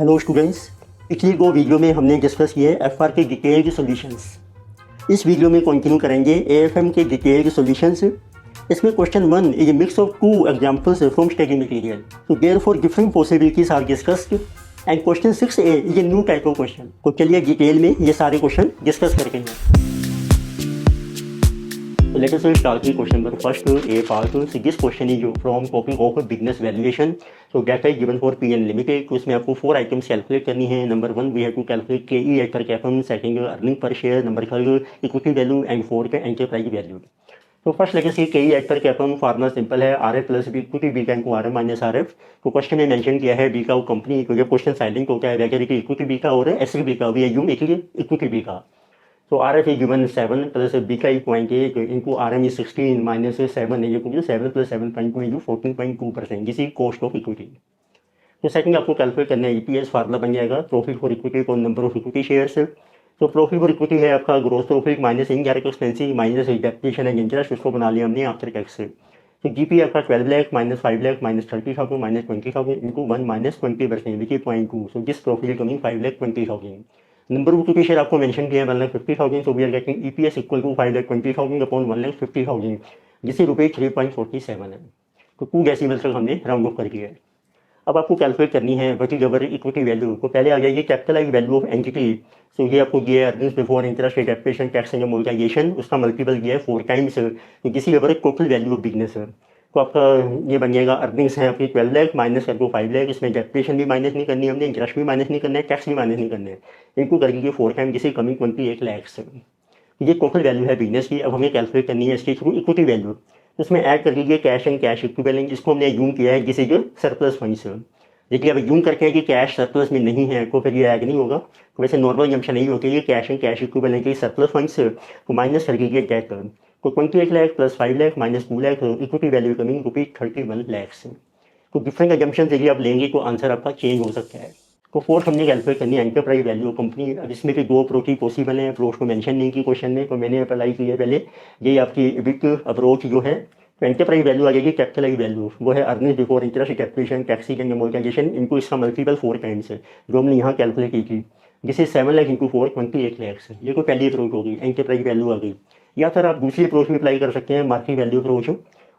Hello students, पिछली दो video में हमने डिस्कस किए एफआर के डिटेल्ड सॉल्यूशंस। इस वीडियो में कंटिन्यू करेंगे एएफएम के डिटेल्ड सॉल्यूशंस। इसमें question 1 is a mix of two examples from study material, so therefore different possibilities are discussed and question 6A is a new type of question. तो चलिए detail में ये सारे क्वेश्चन डिस्कस करते हैं। So let us start with question number first, A part. So this question is from topic of business valuation. So data is given for PN Limited. तो इसमें आपको 4 आइटम्स कैलकुलेट करनी है। Number 1 we have to calculate KE at per CAPM, second earning per share, number 3 equity value and 4 enterprise value. तो first लेके see KE at per CAPM formula simple है, RF plus B equity B का into RM minus RF। तो question में mention किया है B का वो कंपनी, तो जब क्वेश्चन साइलेंट होता है वैसे कि इक्विटी बी का और एसबी बी का, वी एज्यूम इक्विटी बी का। So RF is given 7 plus BK is 0.8 into RM is 16 minus 7 is equal to 7 plus 7.2 is 14.2%. This is cost of equity. तो second आपको कैलकुलेट करना है EPS formula बन जाएगा profit for equity को number of equity shares. तो profit for equity है आपका gross profit minus indirect expensive minus depreciation and interest, उसको बना लिया हमने आफ्टर टैक्स। तो GP आपका 12 lakh minus 5 lakh minus 30,000 minus 20,000 into 1 minus 20% which is 0.2। So this profit is coming 5,20,000। Number of equity share आपको mention किया है 1,50,000। So we are getting EPS equal to 5,20,000 upon 1,50,000, जिससे रुपये 3.47 है। तो 2 डेसिमल तक हमने राउंड ऑफ कर दिया है। अब आपको कैलकुलेट करनी है what is our equity value. तो पहले आ जाइए कैपिटलाइज वैल्यू ऑफ एंटिटी। सो ये आपको दिया है earnings before interest, depreciation, tax and amortisation, उसका मल्टीपल दिया है 4 टाइम्स। तो किसी अवर टोटल वैल्यू ऑफ बिजनेस है। तो आपका ये बन जाएगा अर्निंग्स है आपकी 12 लाख माइनस कर दो 5 लाख, इसमें डेप्रिसिएशन भी माइनस नहीं करनी हमने, इंटरेस्ट भी माइनस नहीं करना है, टैक्स भी माइनस नहीं करना है, इनको कर दीजिए 4 टाइम, जिसे कमिंग 28 लाख। ये टोटल वैल्यू है बिजनेस की। अब हमें कैलकुलेट करनी है इसके थ्रू इक्विटी वैल्यू। तो उसमें ऐड कर दीजिए कैश एंड कैश इक्विवेलेंट, इसको हमने यूम किया है जिसे जो सरप्लस फंड्स। देखिए अब यूम करके है कि कैश सरप्लस में नहीं है तो फिर ये ऐड नहीं होगा। तो वैसे नॉर्मल जंक्शन नहीं होती है कैश एंड कैश इक्विवेलेंट की सरप्लस फंड्स, तो माइनस कर दीजिए डेट। तो 28 lakh plus 5 lakh minus 2 lakh, equity value coming ₹31 lakh. तो डिफरेंट एजम्पशन यदि आप लेंगे तो आंसर आपका चेंज हो सकता है। तो फोर्थ हमने कैलकुलेट करनी है एंटरप्राइज वैल्यू कंपनी। अब इसमें भी 2 अप्रोच ही पॉसिबल है, अप्रोच को मेंशन नहीं की क्वेश्चन में, तो मैंने अप्लाई की है पहले। ये आपकी विक अप्रोच जो है, तो एंटरप्राइज वैल्यू आ जाएगी कैपिटलाइज वैल्यू, वो है earning before interest, depreciation, tax and amortisation, इनको इसका मल्टीपल 4 टाइम्स है जो हमने यहाँ कैलकुलेट की थी, जिसे 7 लाख इंटू 4 28 लाख। ये तो पहली अप्रोच होगी, एंटरप्राइज वैल्यू आ गई। या फिर आप दूसरी अप्रोच भी अप्लाई कर सकते हैं, मार्केट वैल्यू अप्रोच।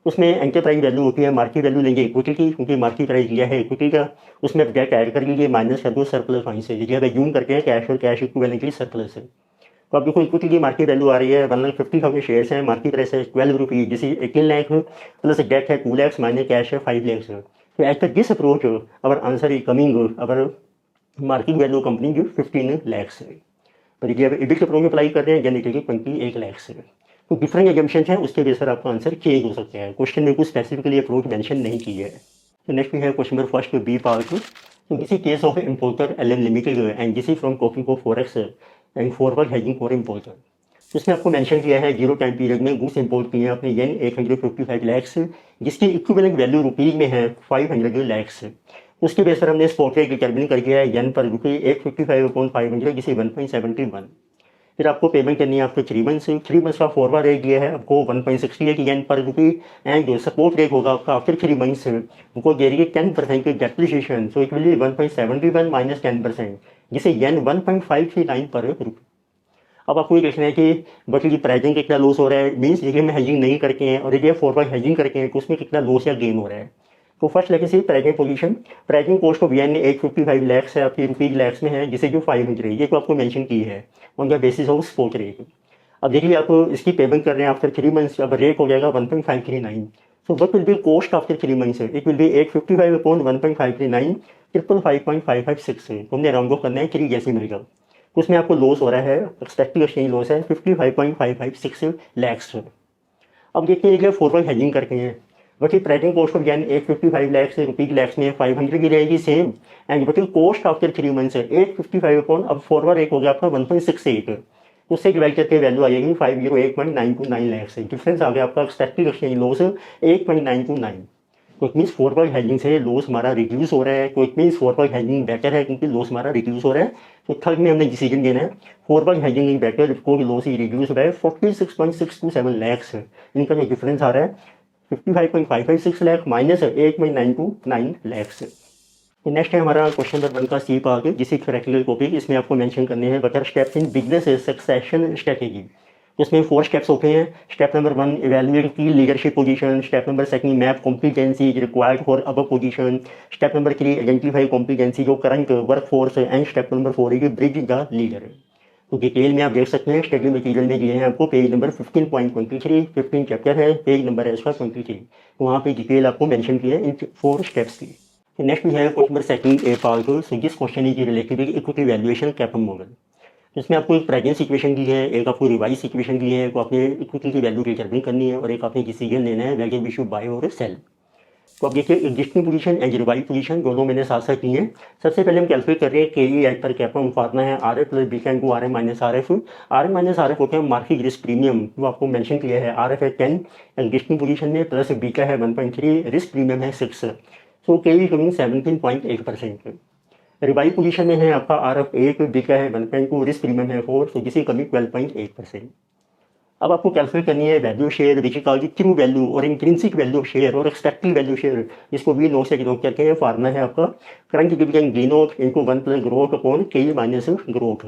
उसमें एंटरप्राइज वैल्यू होती है मार्केट वैल्यू लेंगे इक्विटी की, क्योंकि मार्केट प्राइस लिया है इक्विटी का, उसमें डेट ऐड कर लीजिए माइनस कर दो सरप्लस फाइन से, जगह जूम करके कैश और कैश इक्विवेलेंट की सरप्लस है। तो अब देखो इक्विटी की मार्केट वैल्यू आ रही है 1,50,000 शेयर्स हैं, मार्केट प्राइस है 12 रुपीज़, जिसे 18 लाख प्लस डेट है 2 लाख माइनस कैश है 5 लाख। तो as per this approach our answer is coming our market value company जो 15 लाख है। पर ये अब इबिट अप्रोच अप्लाई कर रहे हैं यानी कि 28 लाख से। तो डिफरेंट एजम्पशन है, उसके बेस पर आपका आंसर चेंज हो सकता है। क्वेश्चन में कुछ स्पेसिफिकली अप्रोच मेंशन नहीं की है। तो नेक्स्ट है question number first B part. तो किसी case of importer LM limited and किसी फ्रॉम कॉपी को forex and forward hedging for importer. तो इसमें आपको मेंशन किया है 0 टाइम पीरियड में गुड्स इंपोर्ट किए हैं अपने येन 855 लैक्स, जिसकी इक्विवेलेंट वैल्यू रुपीज़ में है 500 लैक्स। उसके बेस पर हमने स्पॉट रेट डिटर्मिन कर दिया है येन पर ₹855/500, जिसे 1.71। फिर आपको पेमेंट करनी है आपको 3 मंथ्स का फॉरवर्ड रेट दिया है आपको 1.68 येन पर रुपी, एंड जो सपोर्ट रेट होगा आपका आफ्टर 3 मंथ्स उनको दे रही है 10% की depreciation. So it will be 1.71 minus 10%, जिसे येन 1.539 पर रुपी। अब आपको ये देखना है कि बट ये प्राइसिंग कितना लॉस हो रहा है, मीन्स ये में हेजिंग नहीं करके हैं और ये फॉरवर्ड हेजिंग करके हैं तो उसमें कितना लॉस या गेन हो रहा है। तो फर्स्ट लेके see pricing position, pricing cost of yen 855 lakhs है आपकी रुपीज लैक्स में है, जिसे जो 500 है, ये तो आपको मेंशन की है on the basis of spot rate. अब देखिए आप इसकी पेमेंट कर रहे हैं आफ्टर 3 मंथ्स, अब रेट हो जाएगा 1.539। So what will be cost after 3 months, it will be 855 upon 1.539 55556 है। तो हमने राउंड ऑफ करना है 3 जैसे मिलेगा। तो उसमें आपको लॉस हो रहा है, एक्सपेक्टेड एक्सचेंज लॉस है 55.556 लैक्स। अब देखिए एक फॉरवर्ड हेजिंग करके हैं, but pricing cost of yen 855 lakhs rupees lakhs में 500 की रहेगी same, and but cost after 3 months है 855 अपॉन, अब फॉरवर्ड एक हो गया आपका 1.68, उससे डिवाइड करके वैल्यू आ जाएगी 508.929 लैक्स है। डिफरेंस आ गया आपका एक्सपेक्टेड एक्सचेंज लॉस 8.929। तो इट मीन्स फॉरवर्ड हेजिंग से लॉस हमारा रिड्यूस हो रहा है, तो it means forward hedging better है क्योंकि लॉस हमारा रिड्यूस हो रहा है। तो थर्ड में हमने डिसीजन देना है फॉरवर्ड हेजिंग इज बेटर इसको लॉस ही रिड्यूस हो रहा है 46.627 लैक्स। इनका जो डिफरेंस आ रहा है 55.556 लाख माइनस 8.929 लैक्स। तो नेक्स्ट है हमारा क्वेश्चन नंबर 1 का सी पार्ट, जिसे प्रैक्टिकल टॉपिक इसमें आपको मेंशन करने हैं what are steps in business succession strategy. तो इसमें 4 स्टेप्स होते हैं। स्टेप नंबर 1 इवैल्यूएट की leadership position. Step number 2 map competencies required for above position. Step number 3 identify competency जो current workforce. And step number 4 है bridge the leader. तो detail में आप देख सकते हैं स्टडी मटीरियल में दिए हैं आपको पेज नंबर 15.23, 15 चैप्टर है, पेज नंबर है इसका 23। तो वहाँ पे डिटेल आपको मेंशन की है इन 4 स्टेप्स की। तो नेक्स्ट भी है question number 2 A part. So this question is related equity valuation कैपम model. तो इसमें आपको एक प्रेजेंट सिचुएशन दी है, एक आपको रिवाइज सिचुएशन दी है, को आपने इक्विटी की वैल्यू डिटरमिन करनी है, और एक आपने डिसीजन लेना है वेदर वी शुड बाय और सेल। तो अब देखिए existing position and revise position दोनों मैंने साथ साथ की हैं। सबसे पहले हम कैलकुलेट कर रहे हैं के ई एच पर कैपम फार्मूला है R F plus B can to R M minus R F. R M minus R F होते हैं मार्केट रिस्क प्रीमियम, जो आपको मेंशन किया है। आर एफ है 10 एग्जिस्टिंग पोजीशन में, प्लस बी का है 1.3, रिस्क प्रीमियम है 6। सो के ई कमिंग 17.8%। रिवाइज पोजीशन में है आपका आर एफ 1, बी का है 1.2, रिस्क प्रीमियम है 4, सो जिसकी कमिंग 12.8%। अब आपको कैलकुलेट करनी है value share, which is called true value और इंट्रिंसिक वैल्यू ऑफ शेयर और एक्सपेक्टेड वैल्यू शेयर, जिसको वी नोट से डिनोट करते हैं। फार्मूला है आपका current dividend D naught into 1 plus growth upon के माइनस ग्रोथ।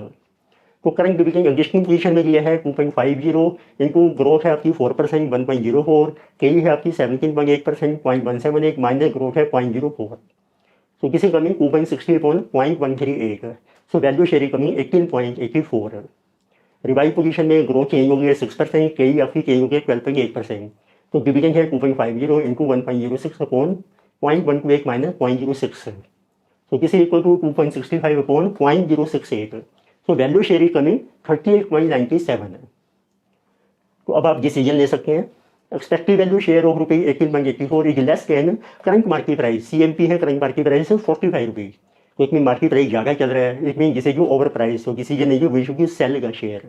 तो करंट डिविडेंड एग्जिस्टिंग पोजीशन में दिया है 2.50 इनटू ग्रोथ है आपकी 4%, 1.04, के है आपकी 17.8%, 0.178 माइनस ग्रोथ है 0.04। सो किसी coming 2.60 upon 0.138। So value share coming 18.84। Revise position में ग्रोथ चेंज हो गई है 6%, के आपकी चेंज हो गई 12.8%। तो डिविडेंड है 2.50 इंटू 1.06 अपॉन 0.128 माइनस 0.06। तो किसी इक्वल टू 2.65 अपॉन 0.068। तो वैल्यू शेयर इज कमिंग 38.97 है। तो अब आप डिसीजन ले सकते हैं। Expected value share of rupees 18.84 is less then current market price. CMP है करंट मार्केट प्राइस 45 रुपीज। तो इसमें मार्केट प्राइस ज़्यादा चल रहा है, इसमें जिसे जो ओवर प्राइस, तो डिसीजन है जो विशु की सेल का शेयर।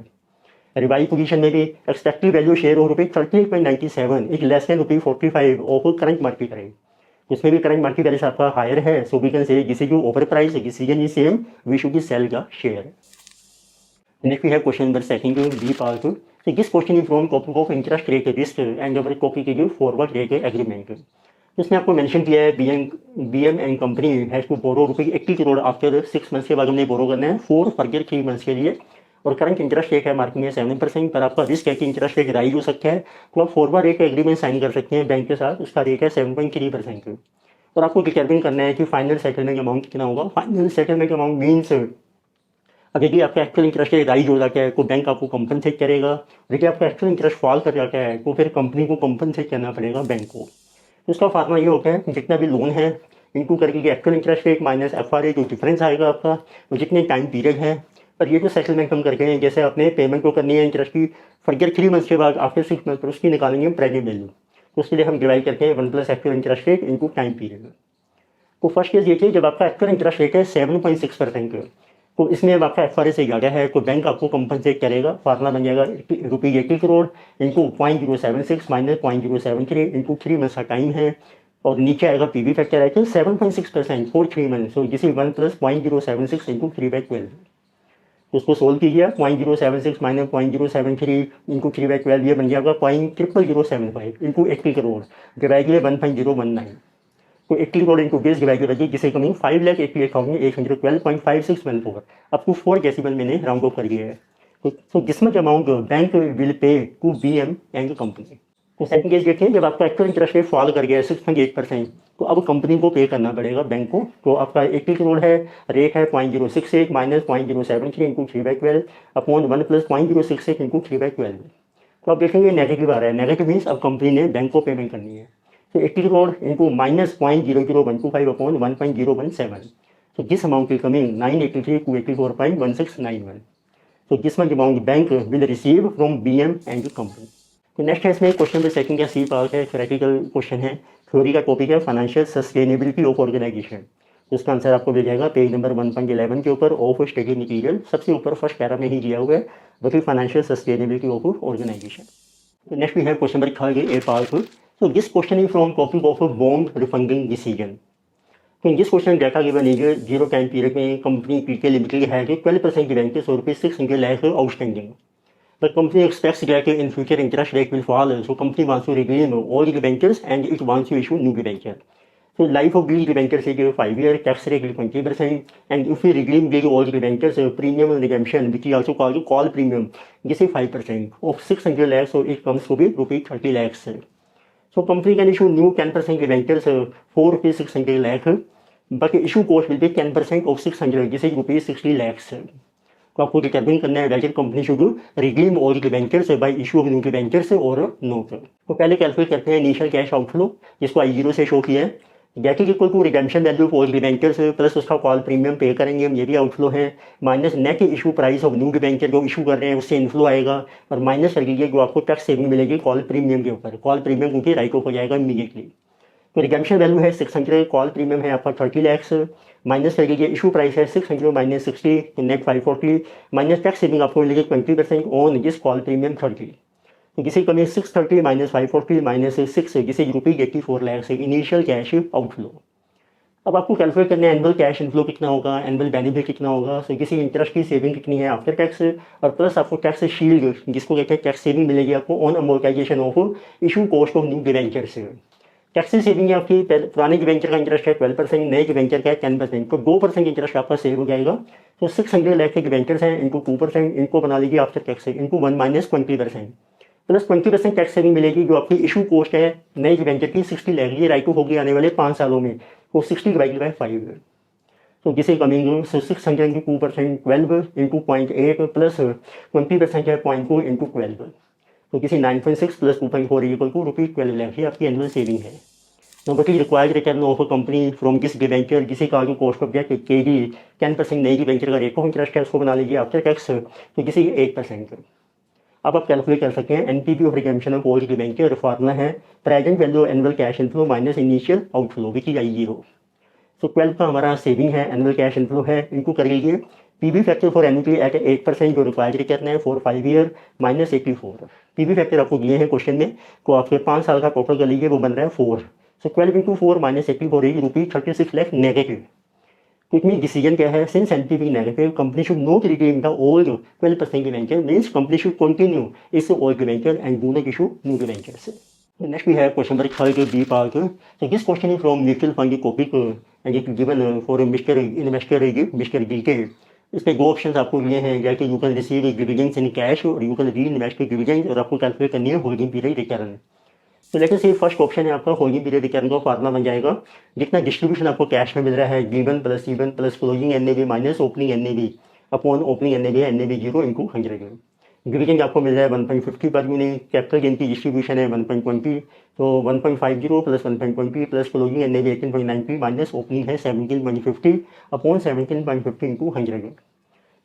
रिवाइज पोजीशन में भी expected value share of rupees 38.97 is less than rupees 45 of current market price. उसमें भी करंट मार्केट प्राइस आपका हायर है, सो वी कैन से जिसे जो over price decision is same विशु की सेल का शेयर। नेक्स्ट है question number 2 B part. So this question is from topic of interest rate risk and our topic is forward rate agreement। इसमें आपको mention किया है BM and company has to borrow rupees 80 crore after 6 months के बाद हमने बोरो करना है 4 further 3 months के लिए, और करंट इंटरेस्ट रेट है मार्केट में 7%, पर आपका रिस्क है कि इंटरेस्ट रेट राइज हो सकता है। तो आप फॉरवर्ड रेट एग्रीमेंट साइन कर सकते हैं बैंक के साथ, उसका रेट है 7.3%। और आपको डिटरमिन करना है कि फाइनल सेटलमेंट अमाउंट कितना होगा। फाइनल सेटलमेंट अमाउंट मीन्स अगर यदि आपका एक्चुअल इंटरेस्ट रेट राइज हो जाता है तो बैंक आपको कंपनसेट करेगा, यदि आपका एक्चुअल इंटरेस्ट फॉल कर जाता है तो फिर कंपनी को कंपनसेट करना पड़ेगा बैंक को। तो इसका फार्मूला ये होता है जितना भी लोन है इनटू करके actual interest rate minus FRA, जो डिफरेंस आएगा आपका, तो जितने टाइम पीरियड है। पर ये जो सेटलमेंट हम करके हैं, जैसे आपने पेमेंट को करनी है इंटरेस्ट की फर्दर 3 मंथ्स के बाद आफ्टर 6 मंथ, पर उसकी निकालेंगे हम प्रेजेंट वैल्यू। तो उसके लिए हम डिवाइड करते हैं 1 plus actual interest rate into time period. तो फर्स्ट केस देखिए, जब आपका एक्चुअल इंटरेस्ट रेट है 7.6%, तो इसमें अब आपका FRA से ज़्यादा है तो बैंक आपको कंपनसेट करेगा। फार्मूला बन जाएगा rupees 80 crore into 0.076 minus 0.073 into 3 months का टाइम है, और नीचे आएगा PV फैक्टर आएगा 7.6% for 3 month. So this is 1 plus 0.076 into 3/12। तो उसको सोल्व कीजिए, 0.076 माइनस 0.073 इंटू 3/12, ये बन जाएगा 0.00075 इंटू 80 करोड़ डिवाइड 1.019। तो 80 करोड़ इंटू 20 डिवाइड करके जिसे कमिंग 5,88,812.5614 अप टू 4 डेसिमल मैंने राउंड ऑफ कर दिया है। तो this much amount bank will pay to BM and company. तो सेकंड केस देखिए, जब आपका एक्चुअल इंटरेस्ट रेट फॉल कर गया है 6.8%, तो अब कंपनी को पे करना पड़ेगा बैंक को। तो आपका 80 करोड़ है, रेट है 0.068 minus 0.073 into 3/12 upon 1 plus 0.068 into 3/12। तो आप देखेंगे नेगेटिव आ रहा है, नेगेटिव मीन्स अब कंपनी ने बैंक को पेमेंट करनी है। तो 80 crore into minus 0.00125 upon 1.017। So this amount is coming 983,284.1691। So this much amount bank will receive from BM and the company। तो नेक्स्ट है इसमें क्वेश्चन नंबर 2 का सी पार्ट है, प्रैक्टिकल क्वेश्चन है। थ्योरी का टॉपिक है फाइनेंशियल सस्टेनेबिलिटी ऑफ ऑर्गेनाइजेशन। तो इसका आंसर आपको मिल जाएगा पेज नंबर 1.11 के ऊपर ऑफ स्टडी मटीरियल, सबसे ऊपर फर्स्ट पैरा में ही दिया हुआ है, बाकी फाइनेंशियल सस्टेनेबिलिटी ऑफ ऑर्गेनाइजेशन। तो नेक्स्ट भी है question number 3 A part. So this question is from topic of a bond refunding decision। तो जिस क्वेश्चन डाटा गिवन है जीरो टाइम पीरियड में कंपनी PK लिमिटेड है कि 12% डिवेंचर्स और ₹600 lakh outstanding, but company expects that in future interest rate will fall, so company wants to redeem all the debentures and it wants to issue new debenture। So life of these debentures is 5 year, tax rate is 20%, and if we redeem these old debentures, premium redemption, which is also called call premium, this is 5% of 600 lakhs, so it comes to be rupees 30 lakhs. So company can issue new 10% debentures for rupees 600 lakh, but issue cost will be 10% of 600, this is rupees 60 lakhs. तो आपको determine करना है weather company should redeem all debentures bye issue of new debentures और note. तो पहले calculate करते हैं initial cash outflow, जिसको I0 से शो किया है। Debt is equal to redemption value of debentures plus उसका कॉल प्रीमियम पे करेंगे हम, ये भी आउटफ्लो है, minus net issue price of new debenture जो इशू कर रहे हैं उससे इनफ्लो आएगा, और माइनस कर दीजिए जो आपको टैक्स सेविंग मिलेगी कॉल प्रीमियम के ऊपर। कॉल प्रीमियम क्योंकि राइट ऑफ हो जाएगा इमीडिएटली। तो रिडेम्पशन वैल्यू है 600, कॉल प्रीमियम है आपका 30 लैक्स, माइनस कर लीजिए इशू प्राइस है 600 माइनस 60 तो नेट 540, माइनस टैक्स सेविंग आपको मिलेगी 20% ऑन दिस कॉल प्रीमियम 30। तो किसी कमी 630 माइनस 540 माइनस 6 जिसे rupees 84 lakhs initial cash outflow. अब आपको कैलकुलेट करना है एनुअल कैश इनफ्लो कितना होगा, एनुअल बेनिफिट कितना होगा, सो किसी इंटरेस्ट की सेविंग कितनी है आफ्टर टैक्स, और प्लस आपको टैक्स शील्ड जिसको कहते हैं टैक्स सेविंग मिलेगी आपको on amortisation of issue cost of new debentures. Tax saving आपकी पुराने डिवेंचर का इंटरेस्ट है 12%, नए डिवेंचर का है 10%, तो 2% इंटरेस्ट आपका सेव हो जाएगा। तो 600 लाख के डिवेंचर्स हैं, इनको 2%, इनको बना लीजिए आफ्टर टैक्स, इनको 1 माइनस 20%, प्लस 20% टैक्स सेविंग मिलेगी जो आपकी इशू कॉस्ट है नए डिवेंचर की 60 लाख, ये राइट होगी आने वाले 5 सालों में, तो 60 डिवाइडेड बाई 5। तो जिसे कमिंग 600 इंटू 2% 12 इंटू 0.8 प्लस 20% है 0.2 इंटू 12, तो किसी 9.6 plus 2.4 equal to rupees 12 lakh, ये आपकी एनुअल सेविंग है। Number 3 required return of a company from this debenture, जिसे कहा कॉस्ट ऑफ डेट के जी 10% नई डिवेंचर का रेट ऑफ इंटरेस्ट है, उसको बना लीजिए आफ्टर टैक्स, तो किसी 8%। अब आप कैलकुलेट कर सकते हैं NPV of redemption of old debenture, formula है present value annual cash inflow minus initial outflow which is I0। तो 12 का हमारा सेविंग है, एनुअल कैश इनफ्लो है, इनको कर लीजिए PV factor for annually at 8% जो रिक्वायर्ड रिटर्न है for 5 year minus 84। PV factor आपको दिए हैं क्वेश्चन में, तो आपके 5 साल का टोटल कर लीजिए वो बन रहा है 4। So 12 into 4 minus 84 is rupees 36 lakh negative. तो इट मीन डिसीजन क्या है, since NPV negative company should not redeem the old 12% debenture, means company should continue इस old debenture and do not issue new debentures. Next we have question number 3 B part. So this question is from mutual fund topic and it given for Mr. Investor Mr. DK। इसके दो option आपको मिले हैं, जैसे you can receive dividends in cash और you can reinvest dividends, और आपको calculate करनी है होल्डिंग पीरियड रिटर्न। तो लेकिन से फर्स्ट ऑप्शन है आपका होल्डिंग पीरियड रिटर्न का फार्मूला बन जाएगा, जितना डिस्ट्रीब्यूशन आपको कैश में मिल रहा है given plus closing NAV minus opening NAV upon opening NAV 0 into 100। Dividend आपको मिल रहा है 1.50 पर यूनिट, कैपिटल गेन की डिस्ट्रीब्यूशन है 1.20, तो 1.50 plus 1.20 plus closing NAV 18.90 minus opening है 17.50 अपॉन 17.50 इंटू 100।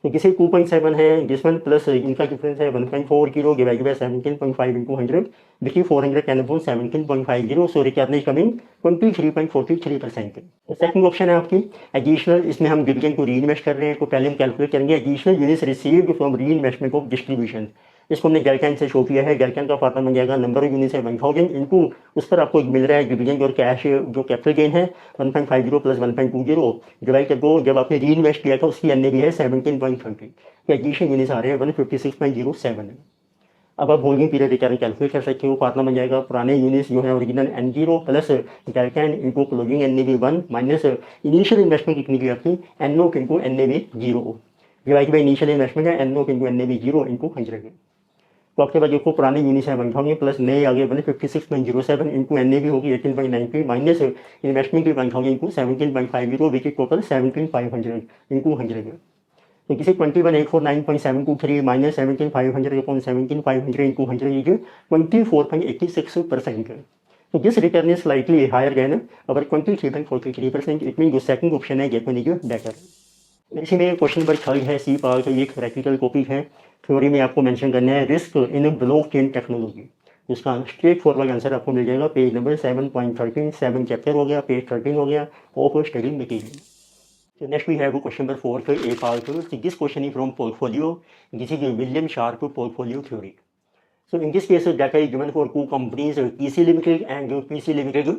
तो किसी 2.7 है जिसमें प्लस इनका डिफरेंस है 1.40 divided by 17.5 into 100 which is 410 upon 17.50, so return is coming 23.43%। तो सेकंड ऑप्शन है आपकी एडिशनल, इसमें हम डिविडेंड को री इन्वेस्ट कर रहे हैं, तो पहले हम कैलकुलेट करेंगे एडिशनल यूनिट्स रिसीव्ड फ्रॉम री इन्वेस्टमेंट ऑफ डिस्ट्रीब्यूशन। इसको हमने गैलकैन से शो किया है, गैलकैन का फार्मूला बन जाएगा नंबर ऑफ यूनिट्स है 1000 इंटू उस पर आपको मिल रहा है डिविडेंड और कैश जो कैपिटल गेन है 1.50 प्लस 1.20 डिवाइड कर दो, जब आपने री इन्वेस्ट किया था उसकी एनएवी है 17.30, तो एडिशन यूनिट्स आ रहे हैं 156.07। अब आप होल्डिंग पीरियड रिटर्न कैलकुलेट कर सकते हो, फार्मूला बन जाएगा पुराने यूनिट्स जो है ओरिजिनल N0 प्लस गैलकैन into closing NAV 1 minus initial investment कितनी की आपकी N0 into NAV 0 divide by initial investment है N0 इंटू एनएवी 0 इंटू 100। तो आपके पास देखो पुराने यूनिट्स है 1000 प्लस नए आगे 156.07 इंटू एनएवी होगी 18.90 माइनस इन्वेस्टमेंट की 1000 into 17.50 which is total 17,500 into 100। तो किसी 21,849.723 माइनस 17,500 अपॉन 17,500 इंटू 100 इज 24.86%। तो this return is slightly higher than our 23.43%, it mean जो सेकंड ऑप्शन है गेट वन इज बेटर। इसी में क्वेश्चन नंबर 3 है सी पार्ट, ये प्रैक्टिकल टॉपिक है, थ्योरी में आपको मेंशन करना है रिस्क इन ब्लॉकचेन टेक्नोलॉजी। इसका स्ट्रेट फॉरवर्ड आंसर आपको मिल जाएगा पेज नंबर 7.13, 7 चैप्टर हो गया, पेज 13 हो गया of study material. So next we have question number 4 for A part. So this question is from portfolio. This is William Sharp portfolio theory. So in this case, data is given for two companies, PC Limited and PC Limited.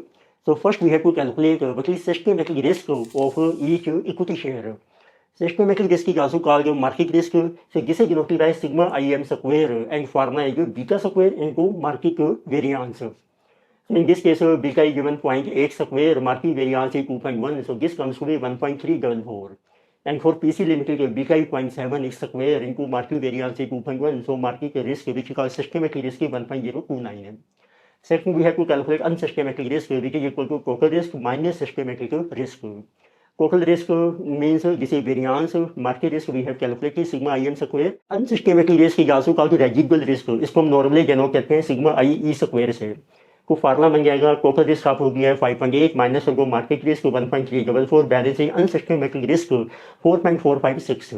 So first we have to calculate what is systematic risk of each equity share. Systematic risk is also called market risk. So this is denoted by sigma IM square and formula is beta square into market variance. In this case, beta is given 0.8 square, market variance is 2.1, so this comes to be 1.344. And for PC Limited, beta is 0.7 square into market variance is 2.1, so market risk, which is called systematic risk, is 1.029. Second, we have to calculate unsystematic risk, which is equal to total risk minus systematic risk. Total risk means this is variance, market risk we have calculated sigma im square. Unsystematic risk is also called residual risk, इसको हम normally जनोट करते हैं sigma आई E square से। तो formula बन जाएगा total risk आप हो गया है 5.8 माइनस को market risk 1.344, balancing unsystematic risk 4.456।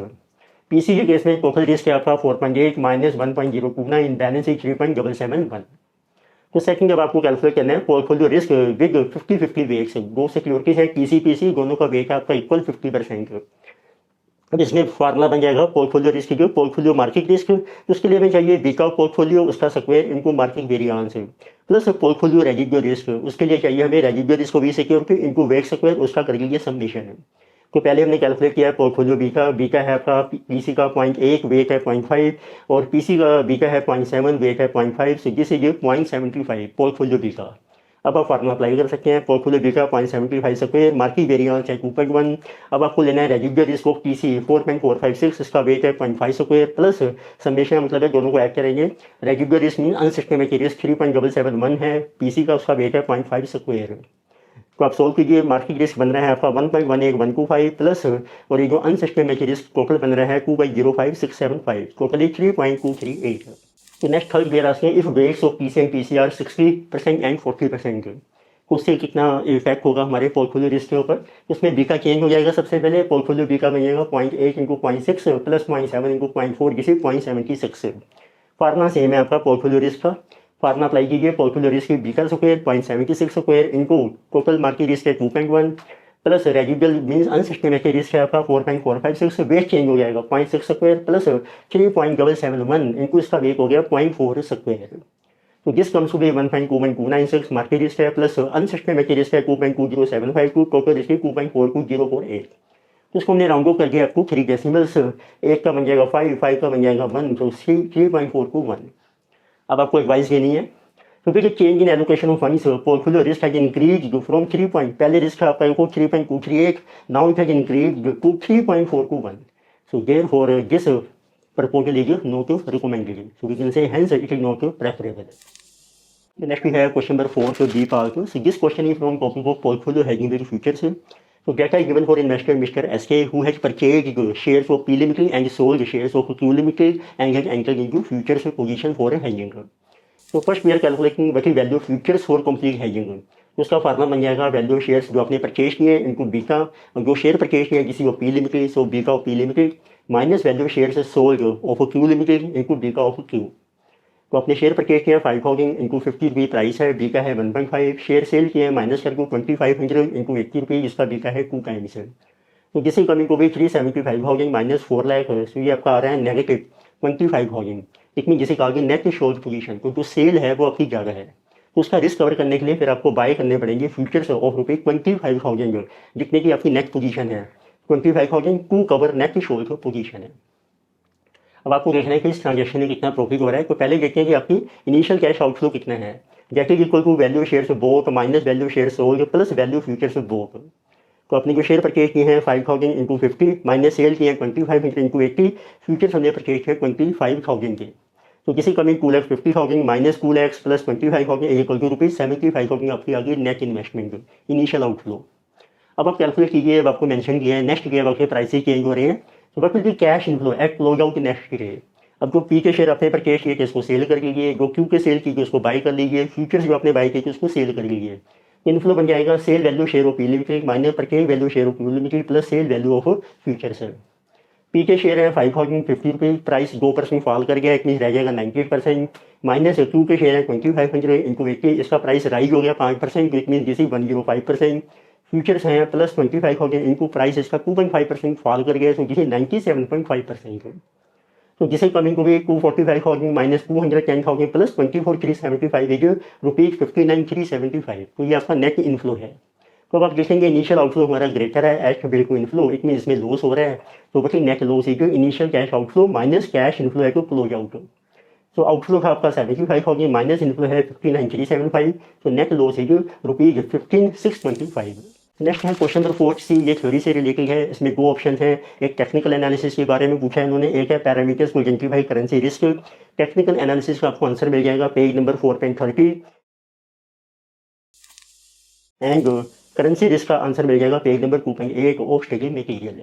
PC के केस में टोटल रिस्क है आपका 4.8 माइनस 1.029, बैलेंसिंग 3.771। तो सेकंड जब आपको कैलकुलेट करना है पोर्टफोलियो रिस्क विद 50-50 वेट्स, दो सिक्योरिटीज है पीसी दोनों का वेट आपका इक्वल 50%। अब इसमें फार्मूला बन जाएगा पोर्टफोलियो रिस्क जो पोर्टफोलियो मार्केट रिस्क, तो उसके लिए हमें चाहिए बीटा पोर्टफोलियो उसका स्क्वायर इनको market variance plus portfolio residual risk, उसके लिए चाहिए हमें रेजिडुअल रिस्क भी सिक्योरिटी इनको वेट स्क्वायर उसका कर लीजिए समेशन। तो पहले हमने कैलकुलेट किया है पोर्टफोलियो बीटा है आपका पीसी का 0.1 वेट है 0.5 और पीसी का बीटा है 0.7 वेट है 0.5, so this is 0.75 portfolio beta. अब आप फार्मूला अप्लाई कर सकते हैं portfolio beta 0.75 square, market variance है 2.1। अब आपको लेना है रेजिडुअल रिस्क ऑफ पीसी 4.456, इसका वेट है 0.5 स्क्वायर प्लस समेशन, मतलब है दोनों को ऐड करेंगे। Residual risk mean unsystematic risk 3.771 है, पीसी का उसका वेट है 0.5 स्क्वायर। तो आप सोल्व कीजिए, मार्केट रिस्क बन रहा है आपका 1.18125 प्लस और ये जो अनसिस्टमेटिक रिस्क टोटल बन रहा है 2/05675, टोटली 3.238। तो नेक्स्ट थर्ड क्लियर आते हैं if weights of PC and PCR 60% and 40%, उससे कितना इफेक्ट होगा हमारे पोर्टफोलियो रिस्क के ऊपर। उसमें बीटा चेंज हो जाएगा, सबसे पहले पोर्टफोलियो बीटा बनेगा 0.8 इंटू 0.6 प्लस 0.7 इंटू 0.4 जिसे 0.76। फार्मूला सेम है आपका पोर्टफोलियो रिस्क का, फार्मूला अप्लाई कीजिए पोर्टफोलियो रिस्क की बीटा स्क्वायर 0.76 स्क्वायर इनको टोटल मार्केट रिस्क है 2.1 plus residual means unsystematic risk है आपका 4.456, वेट चेंज हो जाएगा 0.6 स्क्वायर प्लस 3.771 इनको इसका वेट हो गया 0.4 स्क्वायर। तो this comes to be 1.2126 market risk है प्लस अनसिस्टमेटिक रिस्क है 2.20752, टोटल रिस्क 2.42048। तो इसको हमने राउंड ऑफ करके आपको 3 डेसिमल्स, एक का बन जाएगा 5 का बन जाएगा 1, तो 3.421। अब आपको एडवाइस देनी है तो फिर change in allocation of funds portfolio risk has increase from 3 point, पहले रिस्क आपका 3.238, now it has increase to 3.421, so therefore this proposal is not recommended, so we can say hence it is not preferable. The next we have question number 4 to B part. So this question is from topic of portfolio hedging with futures. So data is given for investor Mr. SK who has purchased shares of P Limited and sold shares of Q Limited and has entered into futures position for hedging. So first we are calculating what is value of futures for complete hedging. तो उसका formula बन जाएगा value shares जो आपने purchase किए इनको beta, जो share purchase किए किसी को P limited so beta of P limited minus value shares sold off Q limited इनको बीटा ऑफ क्यू। तो आपने शेयर परचेज किया 5000 इनको 50 रुपये प्राइस है, बीटा है 1.5, शेयर सेल किए माइनस करके 2500 इनको 80 रुपये, इसका बीटा है 2 टाइम्स। तो जिससे कमी को भी 375,000 माइनस 4 लाख, तो ये आपका आ रहा है नेगेटिव 25,000। इसमें जिसे कहा गया नेट शॉर्ट पोजीशन, तो जो सेल है वो आपकी ज़्यादा है, तो उसका रिस्क कवर करने के लिए फिर आपको बाय करने पड़ेंगे फ्यूचर्स ऑफ रुपये 25,000 जितने की आपकी नेट पोजीशन है 25,000 to cover net short position है। अब आपको देखना है कि इस ट्रांजेक्शन में कितना प्रॉफिट हो रहा है। तो पहले देखते हैं कि आपकी इनिशियल कैश आउटफ्लो कितना है, that is equal to value shares bought minus value shares sold plus value futures bought. तो अपने जो शेयर परचेज किए हैं 5000 इंटू 50 माइनस सेल किए हैं 2500 इंटू 80, फ्यूचर्स हमने परचेज किए 25,000 के। तो किसी कमी 2,50,000 minus 2 lakh plus 25,000 equal to rupees 75,000 आपकी आ गई नेट इन्वेस्टमेंट इनिशियल आउटफ्लो। अब आप कैलकुलेट कीजिए, अब आपको मेंशन किया है नेक्स्ट ईयर आपके प्राइसेस चेंज हो रहे हैं, तो what will be cash inflow eight close out next year. अब जो पी के शेयर आपने परचेज किए थे उसको सेल कर लीजिए, जो क्यू के सेल कीजिए उसको बाई कर लीजिए, फ्यूचर्स जो आपने बाई किए थे उसको सेल कर लीजिए। इनफ्लो बन जाएगा sale value share of P limited minus purchase value share of Q limited plus sale value of futures. P के शेयर है 5050 रुपये, प्राइस 2% फॉल कर गया, एक मीन रह जाएगा 98%, माइनस क्यू के शेयर है 2500 इंटू 80, इसका प्राइस राइज हो गया 5%, it mean this is 105%। Futures हैं प्लस 25,000 इनको प्राइस इसका 2.5% फॉल कर गया, तो जिसे 97.5%। तो जिसे कमिंग को भी 245,000 माइनस 210,000 प्लस 24,375 इज रुपीज़ 59,375। तो ये आपका नेट इनफ्लो है। तो अब आप देखेंगे इनिशियल आउटफ्लो हमारा ग्रेटर है as compared to inflow, it mean इसमें लॉस हो रहा है, तो but net loss is initial cash outflow minus cash inflow है to close out. So outflow है आपका 75,000 माइनस इनफ्लो है 15,975. सो नेट लॉस है रुपीज 15,625. नेक्स्ट है क्वेश्चन नंबर 4 सी. ये थ्योरी से रिलेटेड है. इसमें दो ऑप्शन है. एक टेक्निकल एनालिसिस के बारे में पूछा है इन्होंने. एक है पैरामीटर्स को identify currency risk. Technical analysis का आपको आंसर मिल जाएगा page number 4.30 and currency risk का आंसर मिल जाएगा page number 2.8 of study material.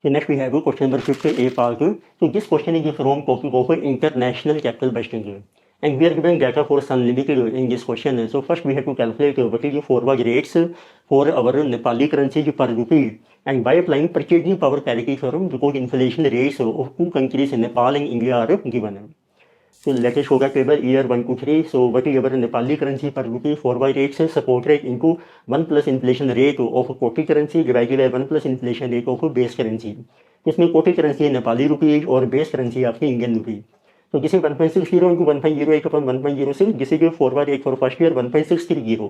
Next we have question number 5 A part. तो this question is from topic of international capital budgeting and we are given data for Sun Limited in this question. So first we have to calculate what is the forward rates for our Nepali currency per rupee and by applying purchasing power parity theorem because inflation rates of two countries Nepal and India are given. So let us show the table year 1 to 3. So what is our Nepali currency per rupee forward rates support rate into 1 plus inflation rate of quoted currency divided by 1 plus inflation rate of base currency. इसमें quoted currency है Nepali rupees और base currency आपकी Indian rupees. तो किसी 1.60 into 1.08 अपन 1.06 जिसे कि forward rate for first year 1.630.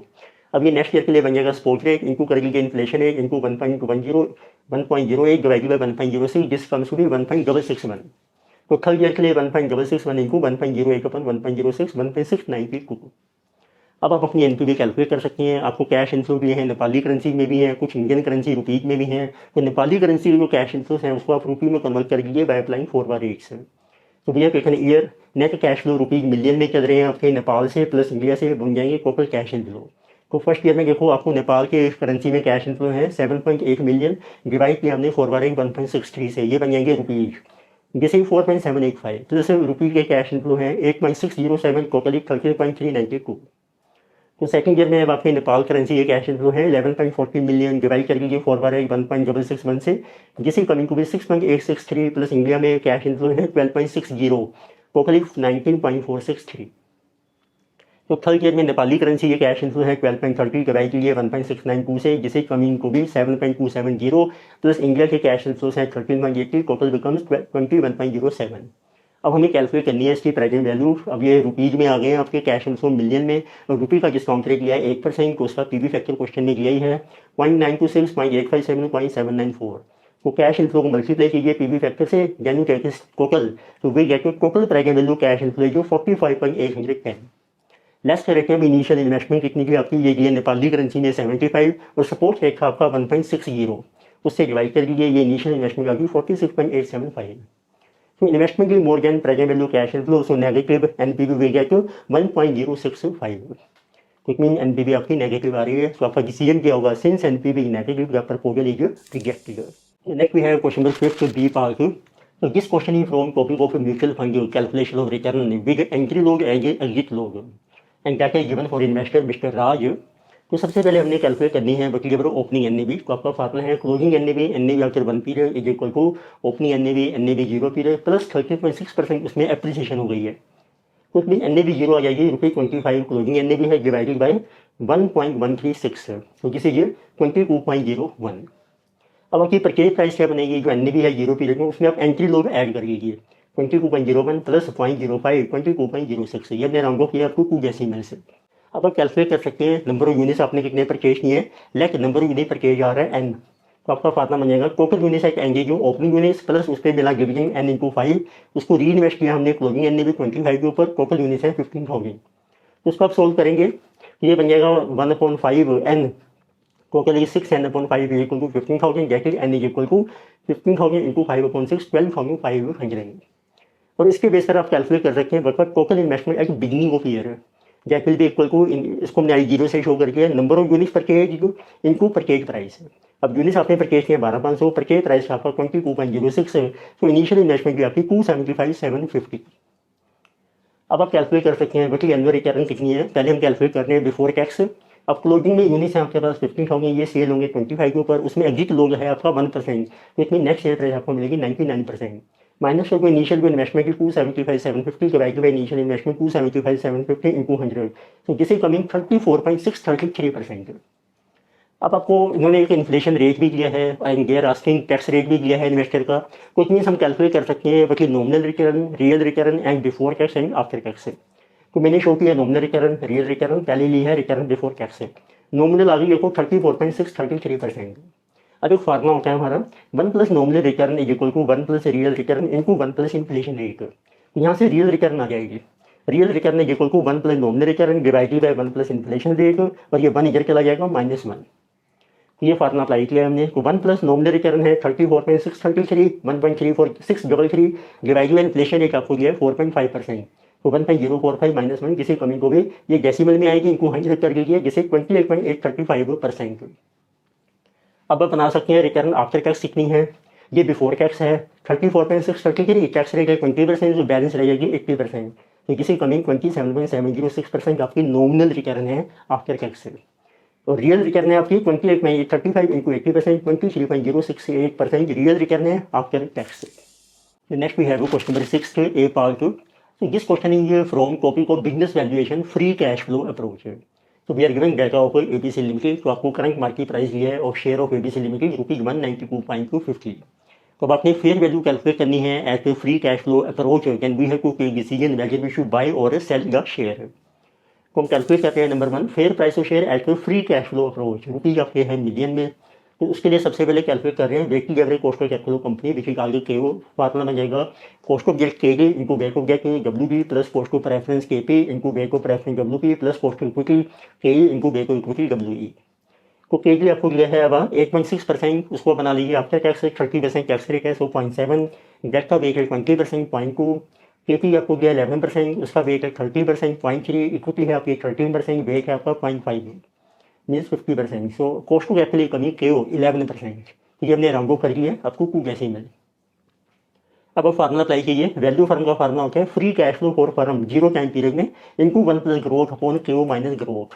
अब ये नेक्स्ट ईयर के लिए बन जाएगा स्पॉट रेट इंटू करेंगे inflation rate into 1.08 divided bye 1.06 जिस कम्स टू बी 1.661. तो थर्ड ईयर के लिए 1.661 इंटू 1.08 अपन 1.06 1.692. अब आप अपनी एनपीवी कैलकुलेट कर सकते हैं. आपको कैश इनफ्लो भी है नेपाली करेंसी में भी है, कुछ इंडियन करेंसी रुपीज में भी है. तो नेपाली करेंसी जो कैश इनफ्लोस है उसको आप रुपी में कन्वर्ट कर दीजिए बाय अप्लाइंग फॉरवर्ड रेट्स. तो भैया question year net cash flow rupees million में चल रहे हैं आपके नेपाल से प्लस इंडिया से बन जाएंगे टोटल कैश इनफ्लो. तो फर्स्ट ईयर में देखो आपको नेपाल के करेंसी में कैश इनफ्लो है 7.8 मिलियन डिवाइड किया हमने फॉरवर्ड रेट 1.63 से, ये बन जाएंगे रुपीज. जैसे 4.785 प्लस रुपीज के कैश इनफ्लो है 8.607 टोटली 30.392. तो सेकंड ईयर में अब आपके नेपाल करेंसी ये कैश इनफ्लो है 11.40 मिलियन डिवाइड कर लीजिए फॉरवर्ड रेट 1.661 से, जिसे coming to be 6.863 plus India में कैश इनफ्लो है 12.60 टोटली 19.463. तो थर्ड ईयर में नेपाली करेंसी ये कैश इनफ्लो है 12.30 डिवाइड कीजिए 1.692 से, जिसे coming to be 7.270 plus India के कैश इनफ्लोस है 13.80 टोटल बिकम्स 21.07. अब हमें कैलकुलेट करनी है इसकी प्रेजेंट वैल्यू. अब ये रुपीज में आ गए हैं आपके कैश इनफ्लो मिलियन में. और रुपी का डिस्काउंट रेट लिया है 1%. तो उसका पीवी फैक्टर क्वेश्चन में दिया ही है 0.926 0.857 0.794. तो कैश इनफ्लो को मल्टीप्लाई कीजिए पीवी फैक्टर से यानी टेक इज टोटल. तो we get total present value cash inflow जो 45.810. लेस करेक्ट है इनिशियल इन्वेस्टमेंट कितनी की आपकी ये है नेपाली करेंसी में 75 और सपोर्ट रेट था आपका 1.60. उससे डिवाइड कर दीजिए ये इनिशियल इन्वेस्टमेंट आपकी 46.875. So investment is more than present value cash inflow, so negative NPV will get to 1.065. Which means NPV आपकी नेगेटिव आ रही है. तो आपका डिसीजन क्या होगा since NPV negative the proposal is rejected. Next we have question number 5 B part. तो this question is from topic of mutual fund calculation of return with entry load and exit load and that is given for investor mister Raj. तो सबसे पहले हमने calculate करनी है but ये opening NAV. तो आपका फार्मूला है closing NAV after 1 period is equal to opening NAV 0 period plus 30.6% उसमें एप्रिसिएशन हो गई है. तो उसमें एनएवी 0 आ जाएगी ₹25 क्लोजिंग एनएवी है डिवाइडेड बाई 1.136. तो जिसे ये 22.01. अब आपकी परचेज प्राइस क्या बनेगी जो एनएवी है 0 पीरियड में उसमें आप एंट्री लोग ऐड कर लीजिए 22.01 प्लस 0.05 22.06. ये हमने राउंड ऑफ किया आपको 2 डेसिमल से. अब आप कैलकुलेट कर सकते हैं नंबर ऑफ यूनिट्स आपने कितने परचेज किए हैं. Let number of unit purchase आ रहा है एन. तो आपका फार्मूला बन जाएगा टोटल यूनिट्स एक एंगे जो ओपनिंग यूनिट्स प्लस उस पर मिला डिविजन n इंटू 5. उसको री इन्वेस्ट किया हमने क्लोजिंग एन 25 के ऊपर. टोटल यूनिट्स है 15,000. तो उसको आप सोल्व करेंगे ये बन जाएगा 1/5 n total 6n/5 is equal to 15,000 that is n is equal to 15,000 into 5/6 12,500. और इसके बेस पर आप कैलकुलेट कर सकते हैं but total investment at beginning of year that will be equal to इसको हमने 0 से शो करके number of units purchase into purchase price. अब यूनिट्स आपने परचेज किया 12,500 परचेज प्राइस आपका 22.06 है. तो इनिशियल इन्वेस्टमेंट भी आपकी 275,750. अब आप कैलकुलेट कर सकते हैं बल्कि एनुअल रिटर्न कितनी है. पहले हम कैलकुलेट कर रहे हैं बिफोर टैक्स. अब क्लोजिंग में यूनिट्स हैं आपके पास 15,000 ये सेल होंगे 25 के ऊपर. उसमें एग्जिट लोग है आपका 1%. तो इसमें नेक्स्ट शेयर प्राइस आपको मिलेगी 99%. माइनस को इनिशियल को इन्वेस्टमेंट की 275,750 divide by initial investment 275,750 into 100. तो जिसे कमिंग 34.633%. अब आपको इन्होंने एक इन्फ्लेशन रेट भी दिया है and their asking tax rate भी दिया है इन्वेस्टर का. कुछ मीन्स हम कैलकुलेट कर सकते हैं बल्कि nominal return real return and before tax and after tax. तो मैंने शो किया नॉमिनल रिटर्न रियल रिटर्न पहले ली है रिटर्न बिफोर टैक्स. नॉमिनल आ गई देखो 34.633%. अब एक फार्मूला होता है हमारा 1 plus nominal return is equal to 1 plus real return into 1 plus inflation rate. यहाँ से रियल रिटर्न आ जाएगी, real return is equal to 1 plus nominal return divided by 1 plus inflation rate, और ये 1 इधर चला जाएगा -1। ये फार्मूला अप्लाई किया हमने। तो 1 प्लस नॉमिनल रिटर्न है 34.633 1.34633 डिवाइडेड बाय इन्फ्लेशन रेट आपको दिया है 4.5%। तो 1045 -1 किसी कमी को भी ये डेसिमल में आएगी, इनको 100 कर दीजिए जिसे 28.835%। अब आप बना सकते हैं रिटर्न आफ्टर टैक्स कितनी है। ये बिफोर टैक्स है 34.633, टैक्स रेट है 20%, जो बैलेंस रह जाएगी 80%। तो किसी कमी 27.706% आपकी नॉमिनल रिटर्न है आफ्टर टैक्स से। और रियल रिटर्न है आपकी 28.35 इंटू 80%, 23.068% रियल रिटर्न है after tax. Next we have question number 6 A part. So this question is from topic of business valuation free cash flow approach. So we are given data of ABC Limited. तो आपको current market price दिया है of share of ABC Limited ₹192.250। तो अब आपने fair value calculate करनी है at free cash flow approach. Can we have to take decision whether we should buy और सेल द शेयर। तो हम कैलकुलेट करते हैं number 1 fair price of share at free cash flow approach. Rupees आपके हैं million में, तो उसके लिए सबसे पहले कैलकुलेट कर रहे हैं weighted average cost of capital company which is आगे के फार्मूला बन जाएगा cost of debt K into weight of debt WP plus cost of preference KP into weight of preference WP plus cost of equity KE into weight of equity WE। तो KG आपको दिया है अब 8.6%, उसको बना लीजिए आफ्टर टैक्स 30% टैक्स रेट है 0.7, date का वेट है 20% 0.2, KP आपको दिया 11%, उसका वेट है 30% 0.3, इक्विटी है आपकी 13%, वेट है आपका 0.5 means 50%। So cost to capital कमी KO 11%। तो ये हमने राउंड ऑफ कर दिया है, आपको Q कैसे मिले। अब आप फार्मूला अप्लाई कीजिए। वैल्यू फर्म का फार्मूला होता है free cash flow for firm zero time period में into 1 plus growth upon KO minus growth.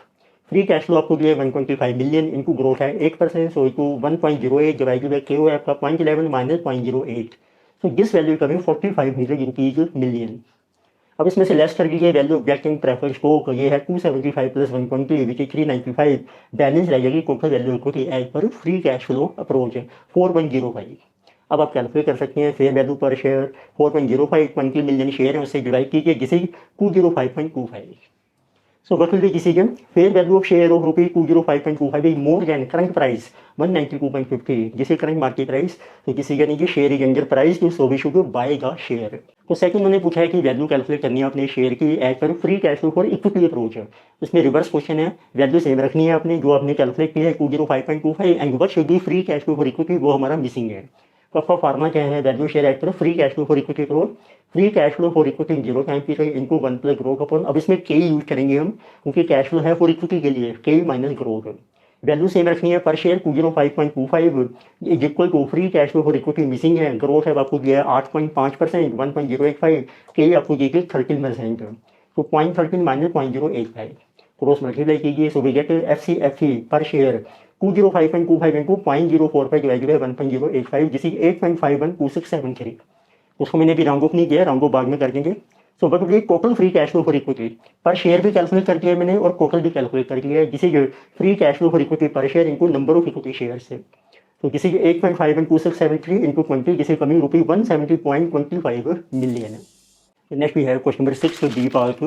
Free cash flow आपको दिया है 125 मिलियन, इनटू ग्रोथ है 8%, so into 1.08 divided by KO है आपका 0.11 minus 0.08। So this value coming 4500 rupees million. अब इसमें से लेस कर दीजिए वैल्यू ऑब्जेक्टिंग प्रेफर स्टॉक, ये है 275 प्लस 120 विच इज 395, बैलेंस रह जाएगी total value equity as per free cash flow approach 4.05। अब आप कैलकुलेट कर सकते हैं fair value per share 4.05 20 million share है उससे डिवाइड कीजिए जिसे 205.25। So what will be decision? Fair value of share of ₹205.25 is more than current price 192.50. जिसे current market price, तो decision है share is under price, so we should buy the share. तो second उन्होंने पूछा है कि वैल्यू कैलकुलेट करनी है अपने शेयर की as per free cash flow for equity approach. इसमें रिवर्स क्वेश्चन है, वैल्यू सेम रखनी है आपने जो आपने कैलकुलेट किया है 205.25 and what should be free cash flow for equity, वो हमारा मिसिंग है। तो आपका फार्मूला क्या है value share as per free cash flow for equity approach, free cash flow for equity zero time period इनको 1 प्लस ग्रोथ अपॉन, अब इसमें के यूज करेंगे हम क्योंकि कैश फ्लो है फॉर इक्विटी के लिए, के माइनस ग्रोथ। वैल्यू सेम रखनी है per share 205.25 is equal to free cash flow for equity missing है, ग्रोथ है आपको दिया है 8.5% 1.085, के आपको दी गई 13%, तो 0.13 माइनस 0.085 क्रॉस मल्टीप्लाई कीजिए, सो वी गेट FCFE पर शेयर 205.25 इंटू 0.045 डिवाइडेड बाय 1.085 जिस 8.512673। उसको मैंने भी राउंड ऑफ नहीं किया, राउंड ऑफ बाद में कर देंगे। सो बट ये total free cash flow for equity per share भी कैलकुलेट कर दिया है मैंने और टोटल भी कैलकुलेट कर दिया है जिसे free cash flow for equity per share इनको नंबर ऑफ इक्विटी शेयर से, तो किसी 8.512673 इंटू 20 जिसे कमिंग रुपी 170.25 मिलियन है। Next we have question number 6 D part.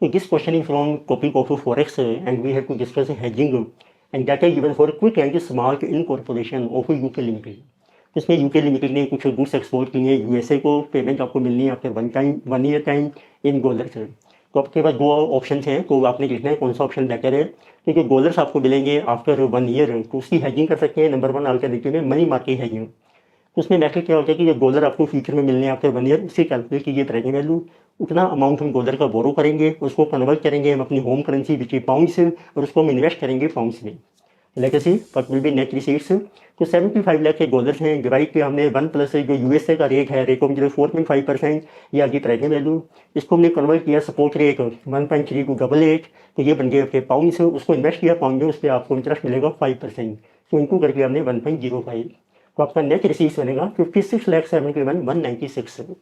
तो this question is from topic of forex and we have to discuss hedging and that is given for quick and smart incorporation of UK limited. इसमें UK limited ने कुछ goods export किए हैं USA को, payment आपको मिलनी है after 1 year time in dollars. तो आपके पास 2 ऑप्शन हैं, तो आपने देखना है कौन सा ऑप्शन बेटर है, क्योंकि डॉलर्स आपको मिलेंगे आफ्टर 1 ईयर, तो उसकी हेजिंग कर सकते हैं। नंबर 1 अल्टरनेटिव में मनी मार्केट हेजिंग, तो उसमें मैसेज क्या होता है कि जो डॉलर आपको फ्यूचर में मिलने आफ्टर 1 ईयर उससे कैलकुलेट कीजिए प्रेजेंट वैल्यू, उतना अमाउंट हम डॉलर का बोरो करेंगे, उसको कन्वर्ट करेंगे हम अपनी home currency which is pounds और उसको हम इन्वेस्ट करेंगे पाउंड्स में। Legacy but will be net receipts, तो 75 लाख के डॉलर्स हैं, डिवाइड किया हमने 1 प्लस जो यूएसए का रेट है रेट ऑफ 4.5% ये आगे प्रेजेंट वैल्यू, इसको हमने कन्वर्ट किया सपोर्ट रेट 1.3 टू 88, तो ये बन गए आपके पाउंड से, उसको इन्वेस्ट किया पाउंड में, उस पर आपको इंटरेस्ट मिलेगा 5%, तो इनको करके हमने 1.05, तो आपका नेट रिसीट्स बनेगा 56,71,196।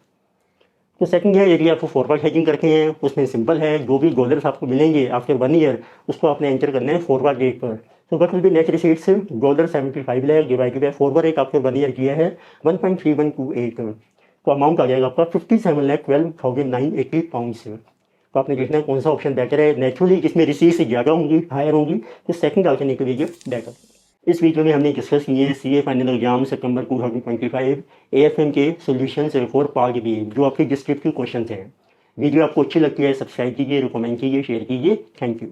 तो सेकंड है यदि आपको फॉरवर्ड हेजिंग करके हैं उसमें सिंपल है, जो भी डॉलर्स आपको मिलेंगे आफ्टर 1 ईयर उसको आपने एंटर करना है फॉरवर्ड रेट पर। तो what will be net receipts dollar 75 lakh divided by forward rate आपको 1 ईयर किया है 1.3128, तो अमाउंट आ जाएगा आपका 57,12,980 पाउंड। तो आपने देखना है कौन सा ऑप्शन बेटर है। नेचुरली जिसमें रिसीट्स ज़्यादा होंगी हायर होंगी तो सेकंड अल्टरनेटिव ये बेटर। इस वीडियो में हमने डिस्कस किए सीए फाइनल एग्जाम सितंबर 2025 एएफएम के सॉल्यूशंस फॉर पार्ट बी जो आपके डिस्क्रिप्टिव क्वेश्चंस हैं। वीडियो आपको अच्छी लगती है सब्सक्राइब कीजिए, रिकमेंड कीजिए, शेयर कीजिए। Thank you.